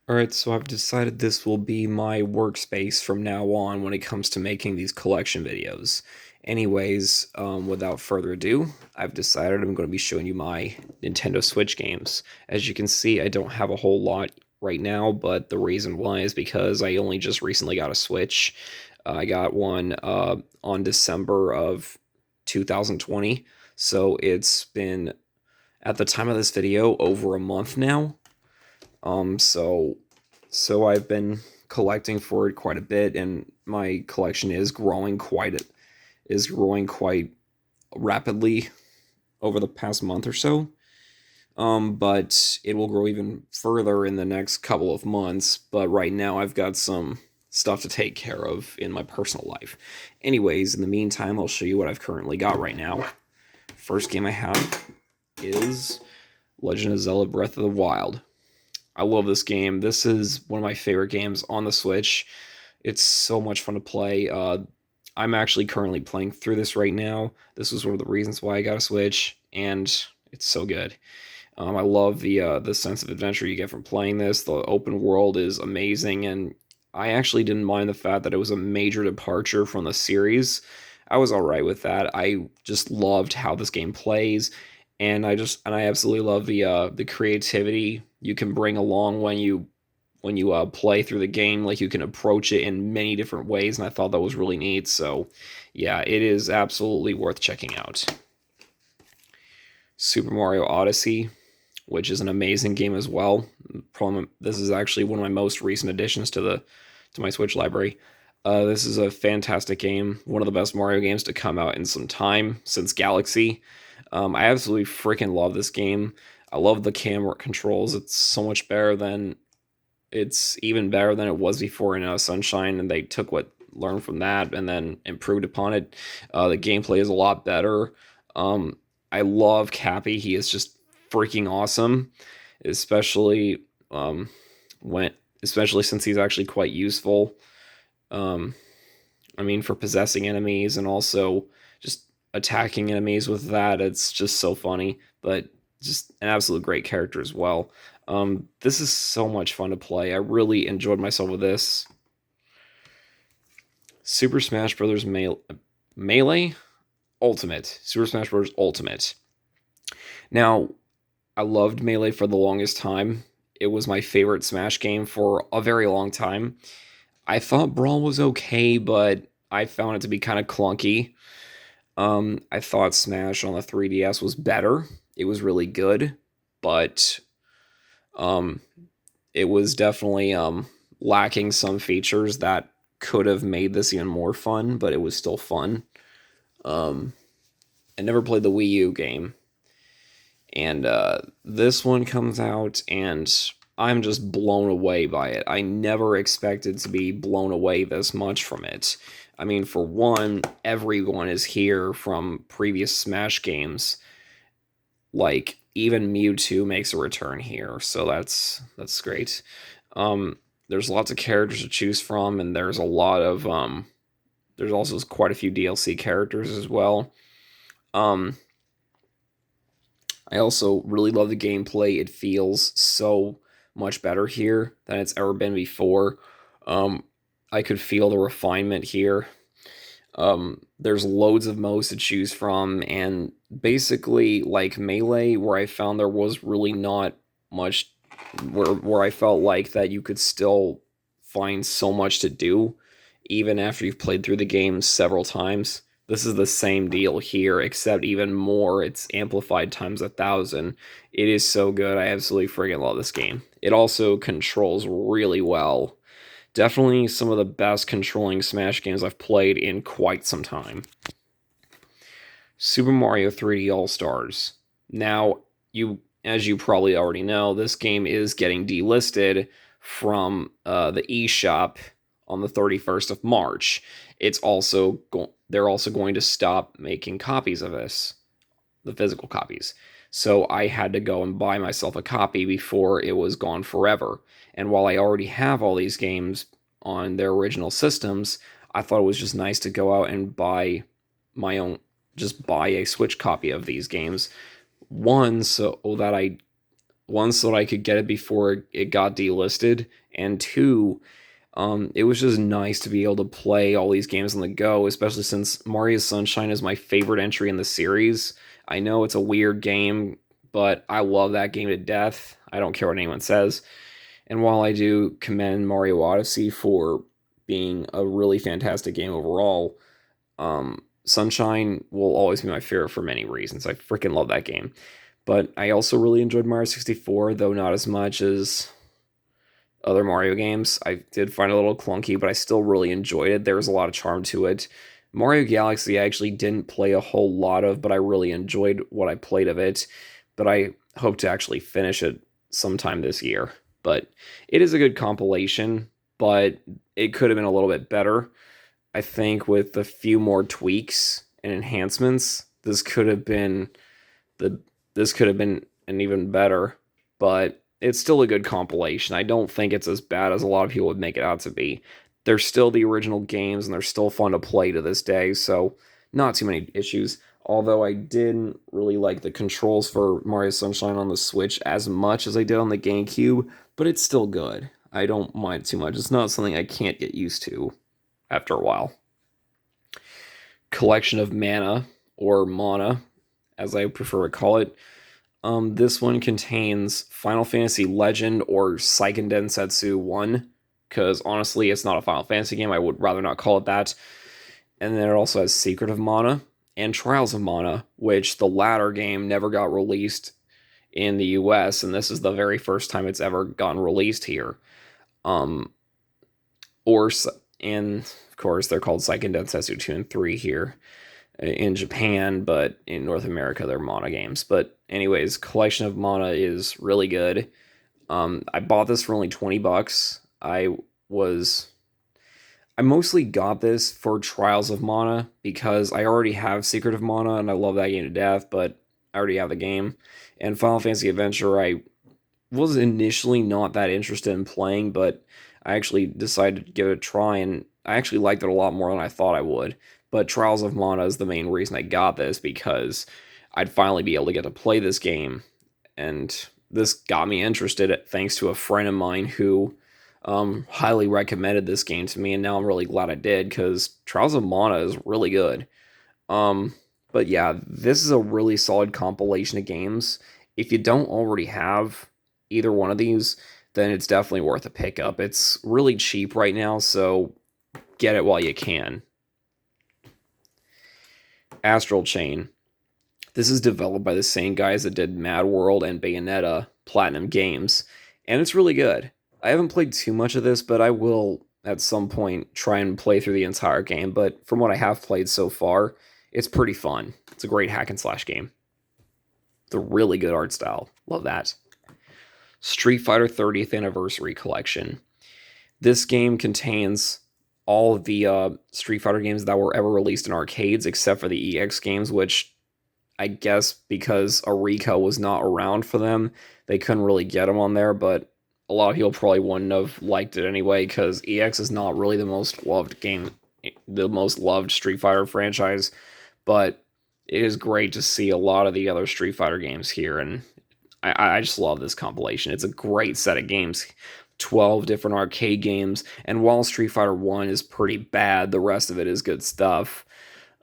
Alright, so I've decided this will be my workspace from now on when it comes to making these collection videos. Anyways, without further ado, I've decided I'm going to be showing you my Nintendo Switch games. As you can see, I don't have a whole lot right now, but the reason why is because I only just recently got a Switch. I got one on December of 2020, so it's been, at the time of this video, over a month now. So I've been collecting for it quite a bit, and my collection is growing quite rapidly over the past month or so. But it will grow even further in the next couple of months. But right now, I've got some stuff to take care of in my personal life. Anyways, in the meantime, I'll show you what I've currently got right now. First game I have is Legend of Zelda Breath of the Wild. I love this game. This is one of my favorite games on the Switch. It's so much fun to play. I'm actually currently playing through this right now. This was one of the reasons why I got a Switch, and it's so good. I love the sense of adventure you get from playing this. The open world is amazing, and I actually didn't mind the fact that it was a major departure from the series. I was all right with that. I just loved how this game plays, and I absolutely love the creativity you can bring along when you play through the game. Like, you can approach it in many different ways, and I thought that was really neat. So yeah, it is absolutely worth checking out. Super Mario Odyssey, which is an amazing game as well. This is actually one of my most recent additions to my Switch library. This is a fantastic game, one of the best Mario games to come out in some time since Galaxy. I absolutely freaking love this game. I love the camera controls. It's even better than it was before in Sunshine, and they took what learned from that and then improved upon it. The gameplay is a lot better. Um, I love Cappy. He is just freaking awesome, especially when especially since he's actually quite useful. Um, I mean, for possessing enemies and also just attacking enemies with that. It's just so funny, but just an absolute great character as well. This is so much fun to play. I really enjoyed myself with this. Super Smash Bros. Melee Ultimate. Super Smash Bros. Ultimate. Now, I loved Melee for the longest time. It was my favorite Smash game for a very long time. I thought Brawl was okay, but I found it to be kind of clunky. I thought Smash on the 3DS was better. It was really good, but um, it was definitely lacking some features that could have made this even more fun, but it was still fun. Um, I never played the Wii U game, and this one comes out, and I'm just blown away by it. I never expected to be blown away this much from it. I mean, for one, everyone is here from previous Smash games. Like, even Mewtwo makes a return here, so that's great. There's lots of characters to choose from, and there's also quite a few DLC characters as well. Um, I also really love the gameplay. It feels so much better here than it's ever been before. Um, I could feel the refinement here. There's loads of modes to choose from, and basically, like Melee, where I found there was really not much, where I felt like that you could still find so much to do, even after you've played through the game several times. This is the same deal here, except even more. It's amplified times 1,000. It is so good. I absolutely friggin' love this game. It also controls really well. Definitely some of the best controlling Smash games I've played in quite some time. Super Mario 3D All Stars. Now, as you probably already know, this game is getting delisted from the eShop on the 31st of March. They're also going to stop making copies of this, the physical copies. So I had to go and buy myself a copy before it was gone forever. And while I already have all these games on their original systems, I thought it was just nice to go out and buy my own, just buy a Switch copy of these games. One, so that I one, so that I could get it before it got delisted, and two, it was just nice to be able to play all these games on the go, especially since Mario Sunshine is my favorite entry in the series. I know it's a weird game, but I love that game to death. I don't care what anyone says. And while I do commend Mario Odyssey for being a really fantastic game overall, Sunshine will always be my favorite for many reasons. I freaking love that game. But I also really enjoyed Mario 64, though not as much as other Mario games. I did find it a little clunky, but I still really enjoyed it. There was a lot of charm to it. Mario Galaxy I actually didn't play a whole lot of, but I really enjoyed what I played of it. But I hope to actually finish it sometime this year. But it is a good compilation, but it could have been a little bit better. I think with a few more tweaks and enhancements, the this could have been an even better, but it's still a good compilation. I don't think it's as bad as a lot of people would make it out to be. They're still the original games and they're still fun to play to this day, so not too many issues. Although I didn't really like the controls for Mario Sunshine on the Switch as much as I did on the GameCube, but it's still good. I don't mind too much. It's not something I can't get used to after a while. Collection of Mana, or Mana, as I prefer to call it. This one contains Final Fantasy Legend or Seiken Densetsu 1, because honestly, it's not a Final Fantasy game. I would rather not call it that. And then it also has Secret of Mana and Trials of Mana, which the latter game never got released in the US, and this is the very first time it's ever gotten released here. Um, or and of course they're called Seiken Densetsu 2 and 3 here in Japan, but in North America they're Mana games. But anyways, Collection of Mana is really good. I bought this for only $20. I mostly got this for Trials of Mana because I already have Secret of Mana and I love that game to death, but I already have the game. And Final Fantasy Adventure, I was initially not that interested in playing, but I actually decided to give it a try, and I actually liked it a lot more than I thought I would. But Trials of Mana is the main reason I got this, because I'd finally be able to get to play this game, and this got me interested thanks to a friend of mine who highly recommended this game to me, and now I'm really glad I did, because Trials of Mana is really good. Um, but yeah, this is a really solid compilation of games. If you don't already have either one of these, then it's definitely worth a pickup. It's really cheap right now, so get it while you can. Astral Chain. This is developed by the same guys that did Mad World and Bayonetta, Platinum Games, and it's really good. I haven't played too much of this, but I will at some point try and play through the entire game. But from what I have played so far, it's pretty fun. It's a great hack and slash game. It's a really good art style. Love that. Street Fighter 30th Anniversary Collection. This game contains all of the Street Fighter games that were ever released in arcades, except for the EX games, which I guess because Arika was not around for them, they couldn't really get them on there, but a lot of people probably wouldn't have liked it anyway, because EX is not really the most loved game, the most loved Street Fighter franchise, but it is great to see a lot of the other Street Fighter games here, and I just love this compilation. It's a great set of games. 12 different arcade games, and while Street Fighter 1 is pretty bad, the rest of it is good stuff.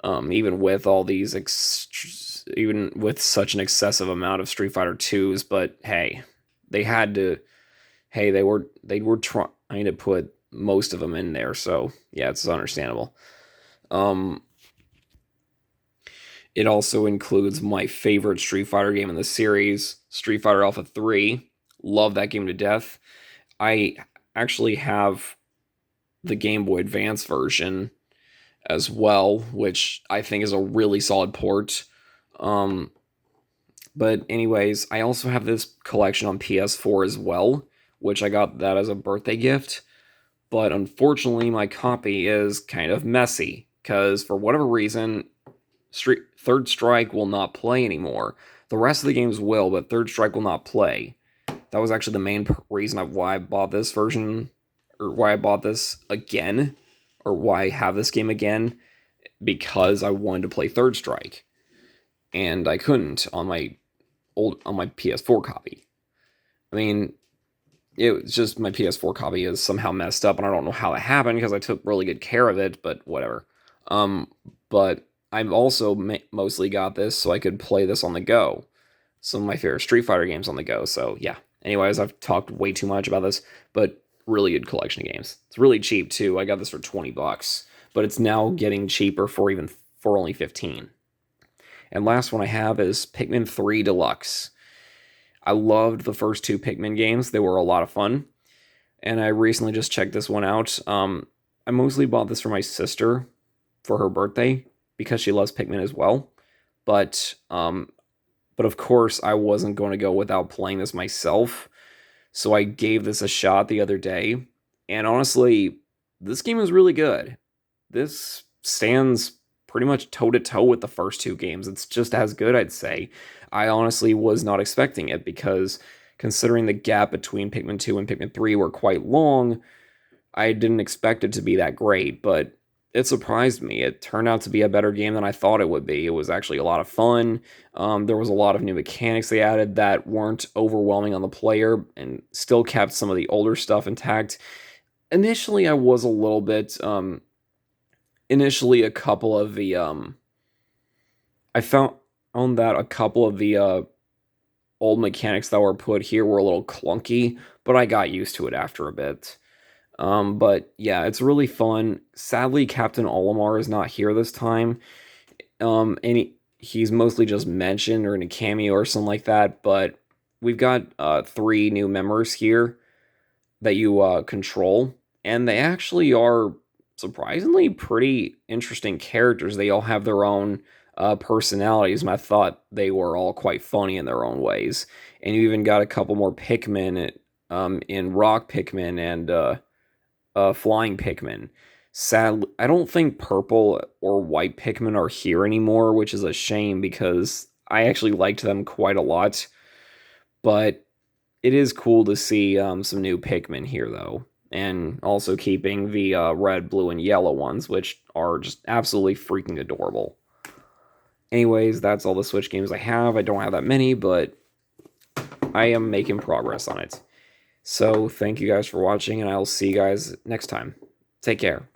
Even with all these, even with such an excessive amount of Street Fighter 2s, but hey, they had to, hey, they were trying to put most of them in there, so yeah, it's understandable. Um, it also includes my favorite Street Fighter game in the series, Street Fighter Alpha 3. Love that game to death. I actually have the Game Boy Advance version as well, which I think is a really solid port. Um, but anyways, I also have this collection on PS4 as well, which I got that as a birthday gift. But unfortunately, my copy is kind of messy because for whatever reason, Third Strike will not play anymore. The rest of the games will, but Third Strike will not play. That was actually the main reason of why I bought this version, or why I bought this again, or why I have this game again, because I wanted to play Third Strike, and I couldn't on my PS4 copy. I mean, it was just my PS4 copy is somehow messed up, and I don't know how that happened because I took really good care of it, but whatever. Um, but I've also mostly got this so I could play this on the go. Some of my favorite Street Fighter games on the go. So yeah. Anyways, I've talked way too much about this, but really good collection of games. It's really cheap too. I got this for $20, but it's now getting cheaper for only 15. And last one I have is Pikmin 3 Deluxe. I loved the first two Pikmin games. They were a lot of fun. And I recently just checked this one out. I mostly bought this for my sister for her birthday because she loves Pikmin as well. But of course, I wasn't going to go without playing this myself. So I gave this a shot the other day. And honestly, this game is really good. This stands pretty much toe to toe with the first two games. It's just as good, I'd say. I honestly was not expecting it because considering the gap between Pikmin 2 and Pikmin 3 were quite long, I didn't expect it to be that great, but it surprised me. It turned out to be a better game than I thought it would be. It was actually a lot of fun. There was a lot of new mechanics they added that weren't overwhelming on the player and still kept some of the older stuff intact. Initially, I was a little bit. Initially, a couple of the. I found on that a couple of the old mechanics that were put here were a little clunky, but I got used to it after a bit. But yeah, it's really fun. Sadly, Captain Olimar is not here this time. He's mostly just mentioned or in a cameo or something like that. But we've got three new members here that you control, and they actually are surprisingly pretty interesting characters. They all have their own personalities, and I thought they were all quite funny in their own ways. And you even got a couple more Pikmin in Rock Pikmin and Flying Pikmin. Sadly, I don't think purple or white Pikmin are here anymore, which is a shame because I actually liked them quite a lot. But it is cool to see some new Pikmin here, though. And also keeping the red, blue, and yellow ones, which are just absolutely freaking adorable. Anyways, that's all the Switch games I have. I don't have that many, but I am making progress on it. So, thank you guys for watching, and I'll see you guys next time. Take care.